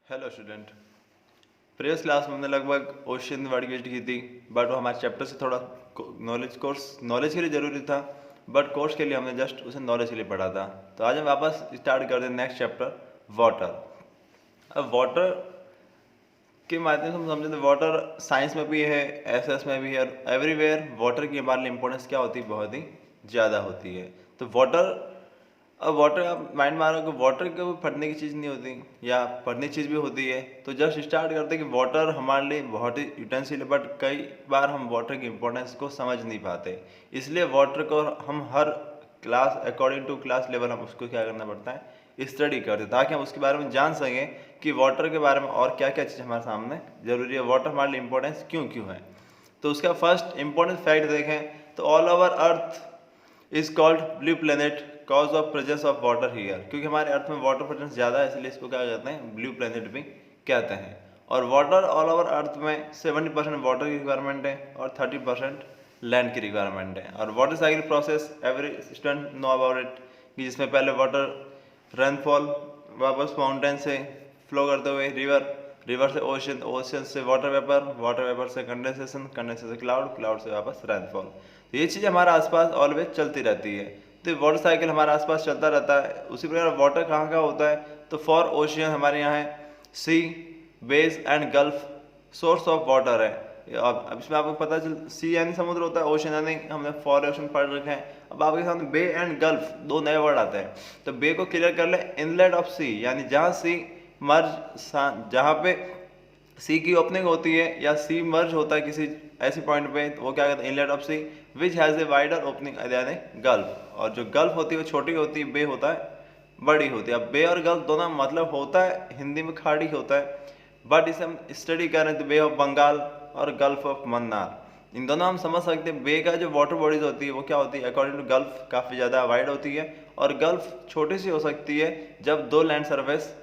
Hello student. Previous class में हमने लगभग ओशियन वर्ड की की थी, बट वो हमारे चैप्टर से थोड़ा नॉलेज के लिए ज़रूरी था, बट कोर्स के लिए हमने जस्ट उसे नॉलेज के लिए पढ़ा था। तो आज हम वापस स्टार्ट कर दें नेक्स्ट चैप्टर वाटर। अब वाटर के माध्यम से हम समझे तो वाटर साइंस में भी है, एसएस में भी है, और एवरीवेयर वाटर की हमारे लिए इंपॉर्टेंस क्या होती है, बहुत ही ज़्यादा होती है। तो वाटर, अब वाटर आप माइंड मारो कि वाटर कोई पढ़ने की चीज़ नहीं होती या पढ़ने की चीज़ भी होती है। तो जस्ट स्टार्ट करते हैं कि वाटर हमारे लिए बहुत ही यूटेंसिल है, बट कई बार हम वाटर की इंपॉर्टेंस को समझ नहीं पाते। इसलिए वाटर को हम हर class according to class level हम उसको क्या करना पड़ता है, स्टडी करते, ताकि हम उसके बारे में जान सकें कि वाटर के बारे में और क्या क्या चीज़ हमारे सामने जरूरी है, वाटर हमारे लिए इंपॉर्टेंस क्यों क्यों है। तो उसका फर्स्ट इंपॉर्टेंट फैक्ट देखें तो all over earth is called blue planet cause of presence of water here. क्योंकि हमारे अर्थ में वाटर प्रेजेंस ज़्यादा है, इसलिए इसको क्या कहते हैं, ब्लू प्लेनेट भी कहते हैं। और वाटर ऑल ओवर अर्थ में 70% वाटर की रिक्वायरमेंट है और 30% लैंड की रिक्वायरमेंट है। और water cycle process every student know about it, कि जिसमें पहले वाटर रेनफॉल वापस माउंटेन से फ्लो करते हुए रिवर से ओशन, ओशन से वाटर वेपर से कंडेंसेशन, कंडेंसेशन से क्लाउड से वापस रेनफॉल। तो ये चीज़ हमारे आसपास ऑलवेज चलती रहती है। तो वाटर साइकिल हमारे आसपास चलता रहता है। उसी प्रकार वाटर कहाँ कहाँ होता है, तो फॉर ओशियन हमारे यहाँ है sea, bays and gulf source of water है। अब इसमें आपको पता चल, सी यानी समुद्र होता है, ओशन यानी हमने फॉर ओशन पढ़ रखे हैं। अब आपके सामने बे एंड गल्फ दो नए वर्ड आते हैं। तो बे को क्लियर कर ले, इनलेट ऑफ सी यानी जहाँ सी मर्ज, जहाँ पे सी की ओपनिंग होती है या सी मर्ज होता है किसी ऐसी पॉइंट पे, तो वो क्या कहते हैं, inlet of sea which has a wider opening यानी गल्फ। और जो गल्फ होती है वो छोटी होती है, बे होता है बड़ी होती है। अब बे और गल्फ दोनों मतलब होता है हिंदी में खाड़ी होता है, बट इसे हम स्टडी करें तो बे ऑफ बंगाल और गल्फ ऑफ मन्नार, इन दोनों हम समझ सकते हैं। बे का जो वाटर बॉडीज होती है वो क्या होती है, अकॉर्डिंग टू गल्फ काफ़ी ज़्यादा वाइड होती है, और गल्फ छोटी सी हो सकती है जब दो लैंड सर्फेस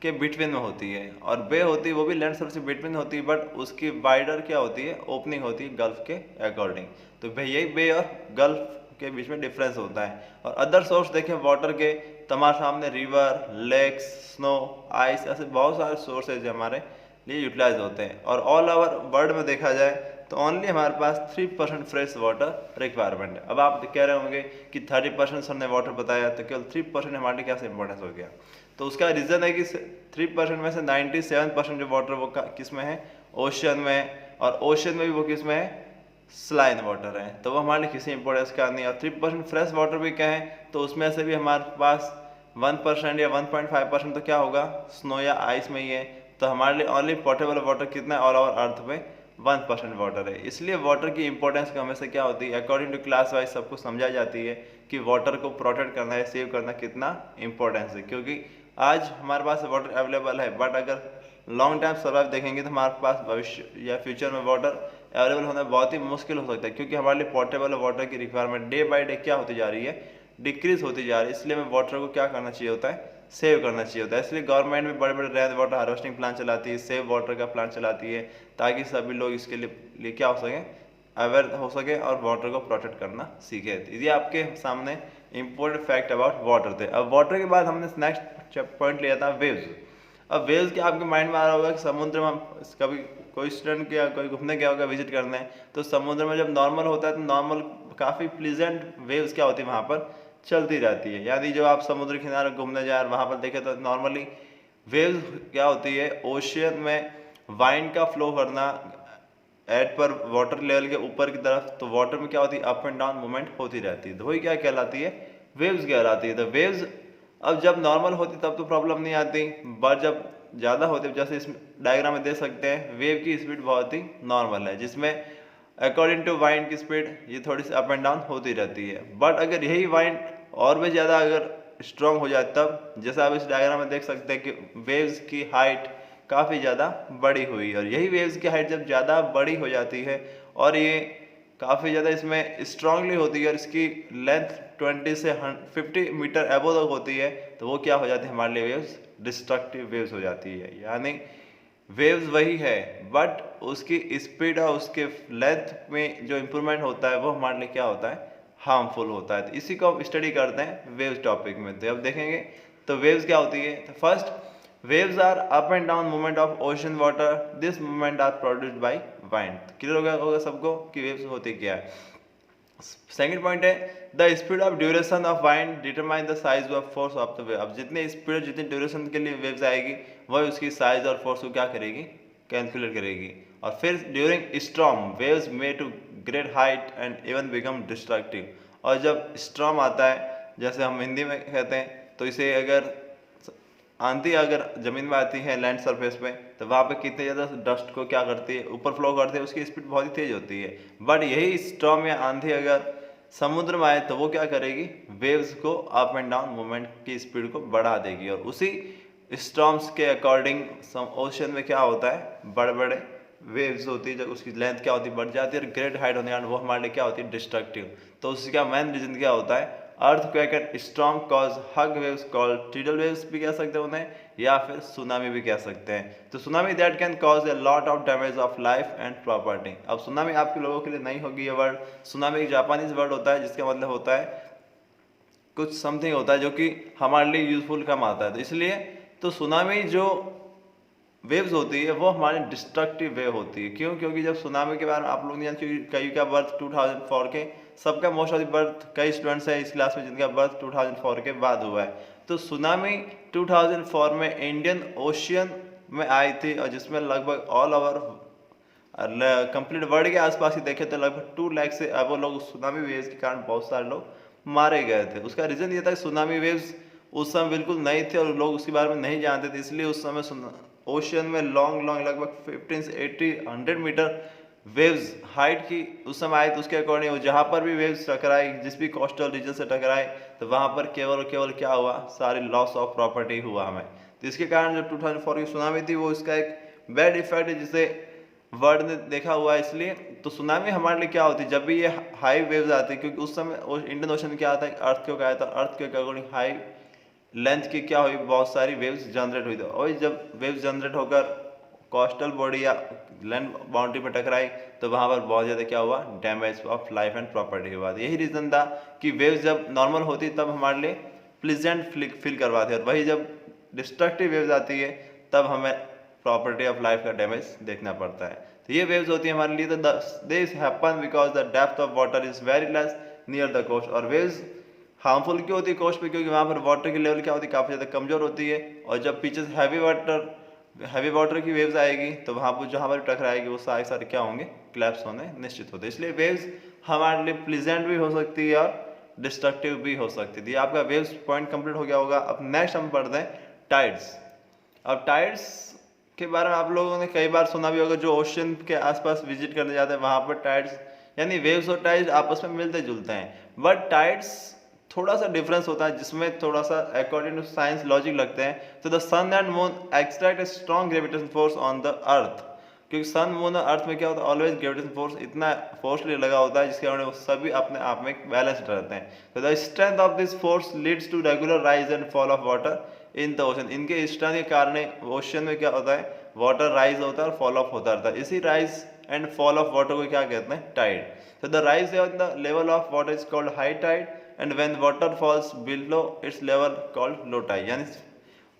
के बिटवीन में होती है। और बे होती है वो भी लैंड सर्फेस के बिटवीन होती है, बट उसकी वाइडर क्या होती है, ओपनिंग होती है गल्फ के अकॉर्डिंग। तो यही बे और गल्फ के बीच में डिफरेंस होता है। और अदर सोर्स देखें वाटर के, तो हमारे सामने रिवर, लेक्स, स्नो, आइस, ऐसे बहुत सारे सोर्सेज हमारे लिए यूटिलाइज होते हैं। और ऑल ओवर वर्ल्ड में देखा जाए तो ओनली हमारे पास 3% फ्रेश वाटर रिक्वायरमेंट है। अब आप कह रहे होंगे कि 30% सर ने वाटर बताया, तो केवल 3% हमारे लिए कैसे इंपॉर्टेंस हो गया। तो उसका रीज़न है कि 3% में से 97% जो वाटर वो किस में है, ओशन में। और ओशन में भी वो किस में है, स्लाइन वाटर है, तो वो हमारे लिए किसी इंपॉर्टेंस का नहीं है। और 3% फ्रेश वाटर भी कहें तो उसमें से भी हमारे पास 1% या 1.5% तो क्या होगा, स्नो या आइस में ही है। तो हमारे लिए ओनली पोर्टेबल वाटर कितना है, ऑल ओवर अर्थ में 1% वाटर है। इसलिए वाटर की इंपॉर्टेंस हमेशा क्या होती है, अकॉर्डिंग टू क्लास वाइज सबको समझाई जाती है कि वाटर को प्रोटेक्ट करना है, सेव करना कितना इंपॉर्टेंस है। क्योंकि आज हमारे पास वाटर अवेलेबल है, बट अगर लॉन्ग टाइम सर्वाइव देखेंगे तो हमारे पास भविष्य या फ्यूचर में वाटर अवेलेबल होना बहुत ही मुश्किल हो सकता है। क्योंकि हमारे लिए पोर्टेबल वाटर की रिक्वायरमेंट डे बाय डे क्या होती जा रही है, डिक्रीज होती जा रही है। इसलिए हमें वाटर को क्या करना चाहिए होता है, सेव करना चाहिए होता है। इसलिए गवर्नमेंट भी बड़े बड़े रेन वाटर हार्वेस्टिंग प्लान चलाती है, सेव वाटर का प्लान चलाती है, ताकि सभी लोग इसके लिए क्या हो सके, अवेयर हो सके और वाटर को प्रोटेक्ट करना सीखे। ये आपके सामने इंपॉर्टेंट फैक्ट अबाउट वाटर थे। अब वाटर के बाद हमने नेक्स्ट पॉइंट लिया था वेव्स। अब वेव्स के आपके माइंड में आ रहा होगा कि समुद्र में हम कभी कोई स्टूडेंट क्या कोई घूमने गया होगा विजिट करने, तो समुद्र में जब नॉर्मल होता है तो नॉर्मल काफ़ी प्लीजेंट वेव्स क्या होती है वहाँ पर चलती रहती है। यानी जब आप समुद्र किनारे घूमने जाए वहाँ पर देखें तो नॉर्मली वेव्स क्या होती है, ओशियन में वाइंड का फ्लो करना एट पर वाटर लेवल के ऊपर की तरफ, तो वाटर में क्या होती है, अप एंड डाउन मूवमेंट होती रहती है, तो वही क्या कहलाती है, वेव्स कहलाती है। तो वेव्स अब जब नॉर्मल होती तब तो प्रॉब्लम नहीं आती, बट जब ज़्यादा होती, जैसे इस डायग्राम में देख सकते हैं, वेव की स्पीड बहुत ही नॉर्मल है, जिसमें अकॉर्डिंग टू वाइंड की स्पीड ये थोड़ी सी अप एंड डाउन होती रहती है। बट अगर यही वाइंड और भी ज़्यादा अगर स्ट्रॉन्ग हो जाए तब, जैसा आप इस डायग्राम में देख सकते हैं कि वेव्स की हाइट काफ़ी ज़्यादा बड़ी हुई, और यही वेव्स की हाइट जब ज़्यादा बड़ी हो जाती है और ये काफ़ी ज़्यादा इसमें स्ट्रांगली होती है और इसकी लेंथ 20 से 50 मीटर एबो तक होती है, तो वो क्या हो जाती है, हमारे लिए वेव्स डिस्ट्रक्टिव वेव्स हो जाती है। यानी वेव्स वही है, बट उसकी स्पीड और उसके लेंथ में जो इम्प्रूवमेंट होता है वो हमारे लिए क्या होता है, हार्मफुल होता है। तो इसी को हम स्टडी करते हैं वेव्स टॉपिक में। तो अब देखेंगे तो वेव्स क्या होती है। तो first waves are up and down movement of ocean water, this movement are produced by wind. Clear हो गया होगा सबको कि वेव्स होती क्या है। सेकंड पॉइंट है the speed of duration of wind determine the size of force of the wave. अब जितनी स्पीड जितनी ड्यूरेशन के लिए वेव्स आएगी वह उसकी साइज और फोर्स को क्या करेगी, कैलकुलेट करेगी। और फिर during storm waves may to great height and even become destructive. और जब स्टॉर्म आता है, जैसे हम हिंदी में कहते हैं, तो इसे अगर आंधी अगर जमीन में आती है लैंड सरफेस पे, तो वहाँ पे कितने ज़्यादा डस्ट को क्या करती है, ऊपर फ्लो करती है, उसकी स्पीड बहुत ही तेज होती है। बट यही स्टॉर्म या आंधी अगर समुद्र में आए तो वो क्या करेगी, वेव्स को अप एंड डाउन मूवमेंट की स्पीड को बढ़ा देगी। और उसी स्टॉर्म्स के अकॉर्डिंग ओशन में क्या होता है, बड़े बड़े वेव्स होती है, जब उसकी लेंथ क्या होती है, बढ़ जाती है, और ग्रेट हाइट होने के कारण वो हमारे लिए क्या होती है, डिस्ट्रक्टिव। तो उसका मेन रीजन क्या होता है, earthquake and storm cause hug waves called tidal waves भी कह सकते हैं उन्हें, या फिर सुनामी भी कह सकते हैं। तो tsunami that can cause a lot of damage of life and property. अब सुनामी आपके लोगों के लिए नहीं होगी ये वर्ड। सुनामी एक जापानीज वर्ड होता है जिसका मतलब होता है कुछ समथिंग होता है जो कि हमारे लिए यूजफुल कम आता है। तो इसलिए तो सुनामी जो वेव्स होती है वो हमारे डिस्ट्रक्टिव वेव होती है। क्यों? क्योंकि जब सुनामी के बारे में आप लोग नहीं जानते, कई का बर्थ 2004 के, सबका मोस्ट ऑफ द बर्थ, कई स्टूडेंट्स हैं इस क्लास में जिनका बर्थ 2004 के बाद हुआ है। तो सुनामी 2004 में इंडियन ओशियन में आई थी, और जिसमें लगभग ऑल ओवर कंप्लीट वर्ल्ड के आसपास ही देखे तो लगभग 2 लाख से अब लोग सुनामी वेव्स के कारण बहुत सारे लोग मारे गए थे। उसका रीजन ये था कि सुनामी वेव्स उस समय बिल्कुल नहीं थे और लोग उसके बारे में नहीं जानते थे, इसलिए उस समय ओशियन में लॉन्ग लगभग 15 से 80 100 मीटर वेव्स हाइट की उस समय आई। तो उसके अकॉर्डिंग जहाँ पर भी वेव्स टकराई, जिस भी कोस्टल रीजन से टकराए, तो वहाँ पर केवल केवल क्या हुआ, सारी लॉस ऑफ प्रॉपर्टी हुआ हमें। तो इसके कारण जो 2004 की सुनामी थी वो इसका एक बैड इफेक्ट है जिसे वर्ल्ड ने देखा हुआ है। इसलिए तो सुनामी हमारे लिए क्या होती है, जब भी ये हाई वेव्स आती है, क्योंकि उस समय इंडियन ओशन में क्या आता है, अर्थक्वेक आया था, अर्थक्वेक के अकॉर्डिंग हाई लेंथ की क्या हुई, बहुत सारी वेव्स जनरेट हुई थी। और जब वेव्स जनरेट होकर कोस्टल बॉडी या लैंड बाउंड्री पर टकराई तो वहां पर बहुत ज़्यादा क्या हुआ, damage of life and property हुआ। यही रीज़न था कि वेव्स जब नॉर्मल होती तब हमारे लिए प्लीजेंट फील करवाती है, और वही जब डिस्ट्रक्टिव वेव्स आती है तब हमें प्रॉपर्टी ऑफ लाइफ का डैमेज देखना पड़ता है। तो ये वेव्स होती है हमारे लिए। तो this happen because the depth of water is very less near the coast. और वेव्स हार्मफुल क्यों होती है कोस्ट पे, क्योंकि वहाँ पर वाटर की लेवल क्या होती है, काफ़ी ज़्यादा कमज़ोर होती है। और जब पीछे हैवी वाटर की वेव्स आएगी तो वहाँ पर जहाँ पर टकराएगी वो सारे क्या होंगे, क्लैप्स होने निश्चित होते हैं। इसलिए वेव्स हमारे लिए प्लीजेंट भी हो सकती है और डिस्ट्रक्टिव भी हो सकती थी। आपका वेव्स पॉइंट कंप्लीट हो गया होगा। अब नेक्स्ट हम पढ़ते हैं टाइड्स। अब टाइड्स के बारे में आप लोगों ने कई बार सुना भी होगा, जो ओशन के आसपास विजिट करने जाते हैं वहाँ पर टाइड्स यानी वेव्स और टाइड्स आपस में मिलते जुलते हैं। बट टाइड्स थोड़ा सा डिफरेंस होता है जिसमें थोड़ा सा अकॉर्डिंग टू साइंस लॉजिक लगते हैं। तो the sun and moon extract a strong gravitation force on the earth, क्योंकि सन मून और अर्थ में क्या होता है, ऑलवेज ग्रेविटेशन फोर्स इतना फोर्सली लगा होता है जिसके कारण वो सभी अपने आप में बैलेंस्ड रहते हैं। तो the strength of this force leads to regular rise and fall of water in the ocean. इनके स्ट्रेंथ के कारण ओशन में क्या होता है, वाटर राइज होता है और फॉल ऑफ होता रहता है। इसी rise and fall of water को क्या कहते हैं, टाइड। तो the rise of the level of water is called high tide and when water falls below its level called low tide. यानी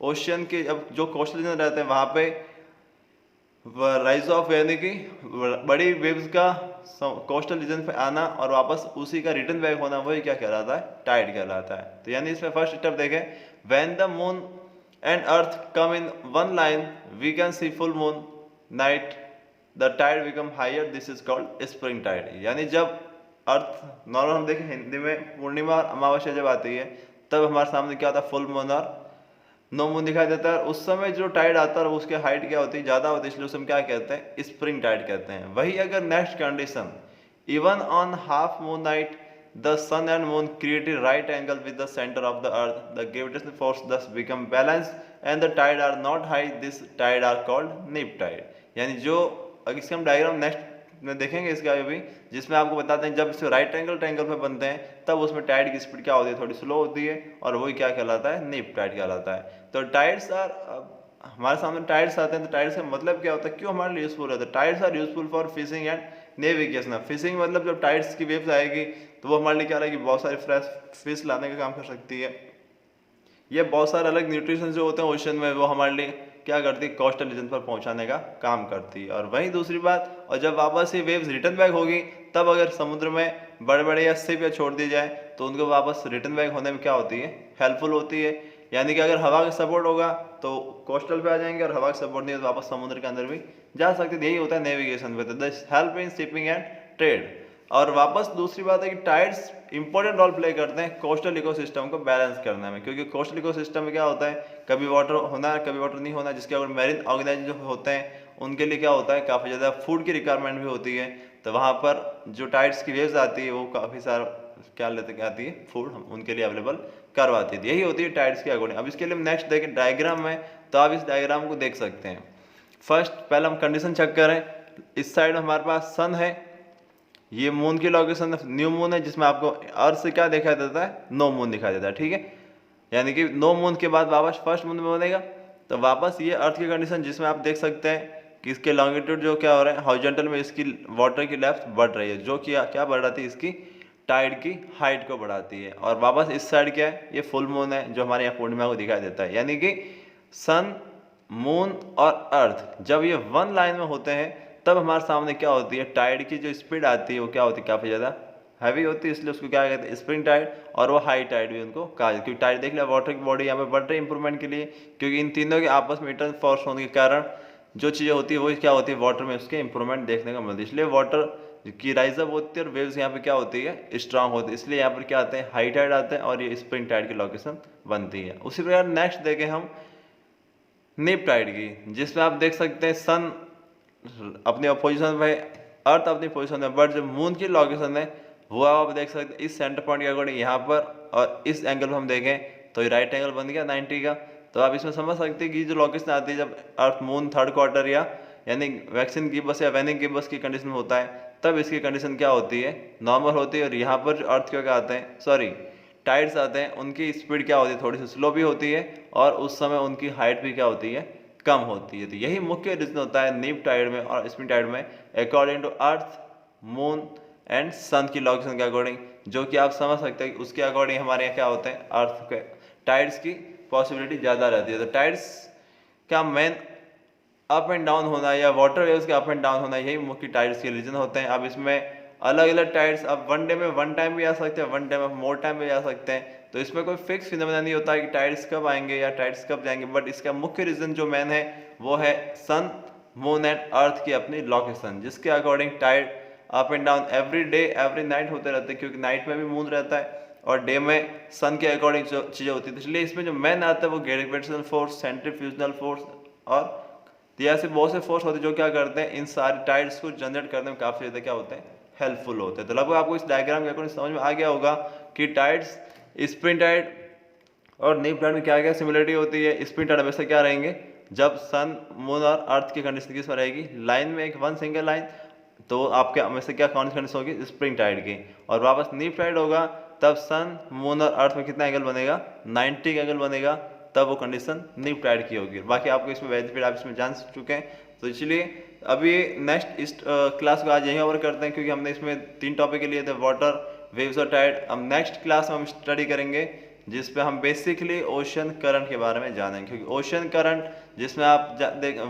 ओशन के अब जो कोस्टल रीजन रहते हैं वहाँ पे राइज ऑफ यानी कि बड़ी वेव्स का कोस्टल रीजन पे आना और वापस उसी का रिटर्न बैक होना, वही क्या कहलाता है, टाइड कहलाता है। तो यानी इसमें फर्स्ट स्टेप देखें, when the moon and earth come in one line we can see full moon night the tide become higher, this is called spring tide. यानी जब अर्थ नॉर्मल हम देखें हिंदी में पूर्णिमा और अमावस्या जब आती है तब हमारे सामने क्या होता है, फुल मून और नो मून दिखाई देता है। उस समय जो टाइड आता है उसकी हाइट क्या होती है, ज्यादा होती है, इसलिए उसे हम क्या कहते हैं, स्प्रिंग टाइड कहते हैं। वही अगर next condition, even on half moon night the sun and moon create a right angle with the centre of the earth, the gravitational force thus become balanced and the tide are not high, this tide are called neap tide। यानी जो अगर इसके हम diagram next में देखेंगे इसका भी, जिसमें आपको बताते हैं जब इसे राइट एंगल ट्रायंगल पे बनते हैं तब उसमें टाइड की स्पीड क्या होती है, थोड़ी स्लो होती है, और वही क्या कहलाता है, नीप टाइड कहलाता है। तो टाइड्स आर, हमारे सामने टाइड्स आते हैं तो टाइड्स का मतलब क्या होता है, क्यों हमारे लिए यूजफुल होता है। Tides are useful for fishing and navigation. Fishing मतलब जब टाइड्स की वेव्स आएगी तो वो हमारे लिए क्या रहेगी, बहुत सारी फ्रेश फिश लाने का काम कर सकती है। ये बहुत सारे अलग न्यूट्रिशन जो होते हैं ओशन में, वो हमारे लिए क्या करती है, कोस्टल रीजन पर पहुंचाने का काम करती है। और वहीं दूसरी बात, और जब वापस ये वेव्स रिटर्न बैक होगी, तब अगर समुद्र में बड़े बड़े या शिप या छोड़ दी जाए तो उनको वापस रिटर्न बैक होने में क्या होती है, हेल्पफुल होती है। यानी कि अगर हवा का सपोर्ट होगा तो कोस्टल पे आ जाएंगे, और हवा का सपोर्ट नहीं है तो वापस समुद्र के अंदर भी जा सकते हैं। यही होता है नेविगेशन में, this help in shipping and trade. और वापस दूसरी बात है कि टाइड्स इंपॉर्टेंट रोल प्ले करते हैं कोस्टल इकोसिस्टम को बैलेंस करने में, क्योंकि कोस्टल इकोसिस्टम में क्या होता है, कभी वाटर होना कभी वाटर नहीं होना, जिसके अगर मैरीन ऑर्गेनाइज जो होते हैं उनके लिए क्या होता है, काफ़ी ज़्यादा फूड की रिक्वायरमेंट भी होती है। तो वहाँ पर जो टाइड्स की वेव्स आती है वो काफ़ी सारा क्या लेते क्या आती है, फूड हम उनके लिए अवेलेबल करवाती है। यही होती है टाइड्स की अकॉर्डिंग। अब इसके लिए नेक्स्ट देखें डायग्राम में, तो आप इस डायग्राम को देख सकते हैं। फर्स्ट पहले हम कंडीशन चेक करें। इस साइड में हमारे पास सन है, ये मून की लोकेशन न्यू मून है, जिसमें आपको अर्थ से क्या दिखाई देता है, नो मून दिखाई देता है, ठीक है। यानी कि नो मून के बाद वापस फर्स्ट मून में बनेगा, तो वापस ये अर्थ की कंडीशन जिसमें आप देख सकते हैं कि इसके लॉन्गिट्यूड जो क्या हो रहा है, हॉरिजॉन्टल में इसकी वाटर की डेप्थ बढ़ रही है, जो कि क्या बढ़ रही है, इसकी टाइड की हाइट को बढ़ाती है। और वापस इस साइड क्या है, ये फुल मून है जो हमारे यहाँ पूर्णिमा को दिखाई देता है। यानी कि सन, मून और अर्थ जब ये वन लाइन में होते हैं तब हमारे सामने क्या होती है, टाइड की जो स्पीड आती है वो क्या होती है, काफ़ी ज़्यादा हैवी होती है, इसलिए उसको क्या कहते हैं, स्प्रिंग टाइड। और वो हाई टाइड भी उनको कहा जाता है, क्योंकि टाइड देख लिया वाटर की बॉडी यहाँ पे बढ़ रही है इंप्रूवमेंट के लिए, क्योंकि इन तीनों के आपस में रिटर्न फोर्स होने के कारण जो चीज़ें होती है वो क्या होती है, वाटर में उसके इंप्रूवमेंट देखने को मिलती है। इसलिए वाटर की राइजअप होती है और वेव्स यहाँ पे क्या होती है, स्ट्रांग होती है। इसलिए यहाँ पर क्या आते हैं, हाई टाइड आते हैं और ये स्प्रिंग टाइड की लोकेशन बनती है। उसी प्रकार नेक्स्ट देखें हम नीप टाइड की, जिसमें आप देख सकते हैं सन अपनी पोजीशन में, अर्थ अपनी पोजीशन में, बट जो मून की लोकेशन है वो आप देख सकते हैं इस सेंटर पॉइंट के अकॉर्डिंग यहाँ पर, और इस एंगल पर हम देखें तो ये राइट एंगल बन गया 90 का। तो आप इसमें समझ सकते हैं कि जो लोकेशन आती है जब अर्थ मून थर्ड क्वार्टर या यानी वैक्सीन गिब्बस या वेनिंग गिब्बस की कंडीशन में होता है, तब इसकी कंडीशन क्या होती है, नॉर्मल होती है। और यहाँ पर जो अर्थ क्या आते हैं, सॉरी टाइड्स आते हैं, उनकी स्पीड क्या होती है, थोड़ी सी स्लो भी होती है, और उस समय उनकी हाइट भी क्या होती है, कम होती है। तो यही मुख्य रीजन होता है नीप टाइड में और स्प्रिंग टाइड में, according to earth, moon and sun की लोकेशन के अकॉर्डिंग, जो कि आप समझ सकते हैं उसके अकॉर्डिंग हमारे यहाँ क्या होते हैं, अर्थ के टाइड्स की पॉसिबिलिटी ज़्यादा रहती है। तो टाइड्स का मेन अप एंड डाउन होना या वाटर वेव्स के अप एंड डाउन होना, यही मुख्य टाइड्स के रीजन होते हैं। अब इसमें अलग अलग टाइड्स अब वन डे में वन टाइम भी आ सकते हैं, वन डे में मोर टाइम भी आ सकते हैं। तो इसमें कोई फिक्स फिनोमेना नहीं होता है कि टाइड्स कब आएंगे या टाइड्स कब जाएंगे, बट इसका मुख्य रीजन जो मेन है वो है सन, मून एंड अर्थ की अपनी लोकेशन, जिसके according tied up and down every day every night होते रहते हैं, क्योंकि नाइट में भी मून रहता है और डे में सन के अकॉर्डिंग जो चीज़ें होती है। इसलिए इसमें जो मेन आता है वो ग्रेविटेशनल फोर्स, सेंट्रीफ्यूजनल फोर्स और ऐसे बहुत से फोर्स होते हैं जो क्या करते हैं, इन सारे टाइड्स को जनरेट करने में काफ़ी ज़्यादा क्या होते हैं, हेल्पफुल होते हैं। तो लगभग आपको इस डायग्राम के अकॉर्डिंग समझ में आ गया होगा कि टाइड्स, स्प्रिंग टाइड और नीप टाइड में क्या क्या सिमिलरिटी होती है। स्प्रिंग टाइड हमेशा क्या रहेंगे, जब सन, मून और अर्थ की कंडीशन किस में रहेगी, लाइन में एक वन सिंगल लाइन, तो आपके हमेशा क्या कंडीशन होगी, स्प्रिंग टाइड की। और वापस नीप टाइड होगा तब सन, मून और अर्थ में कितना एंगल बनेगा, 90 का एंगल बनेगा, तब वो कंडीशन नीप टाइड की होगी। बाकी आपको इसमें बेनिफिट आप इसमें जान चुके हैं। तो इसलिए अभी नेक्स्ट इस क्लास को आज यहीं ओवर करते हैं, क्योंकि हमने इसमें 3 टॉपिक के लिए थे, वाटर, वेव्स और टाइड। अब नेक्स्ट क्लास में हम स्टडी करेंगे जिस पे हम बेसिकली ओशन करंट के बारे में जानेंगे, क्योंकि ओशन करंट जिसमें आप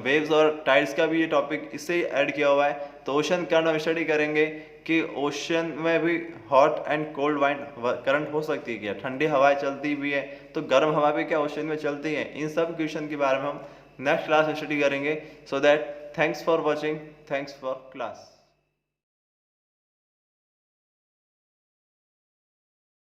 वेव्स और टाइड्स का भी ये टॉपिक इससे ही ऐड किया हुआ है। तो ओशन करंट हम स्टडी करेंगे कि ओशन में भी hot and cold wind current हो सकती है क्या, ठंडी हवाएं चलती भी है, तो गर्म हवा भी क्या ओशन में चलती है। इन सब क्वेश्चन के बारे में हम नेक्स्ट क्लास में स्टडी करेंगे। So that thanks for watching, thanks for class.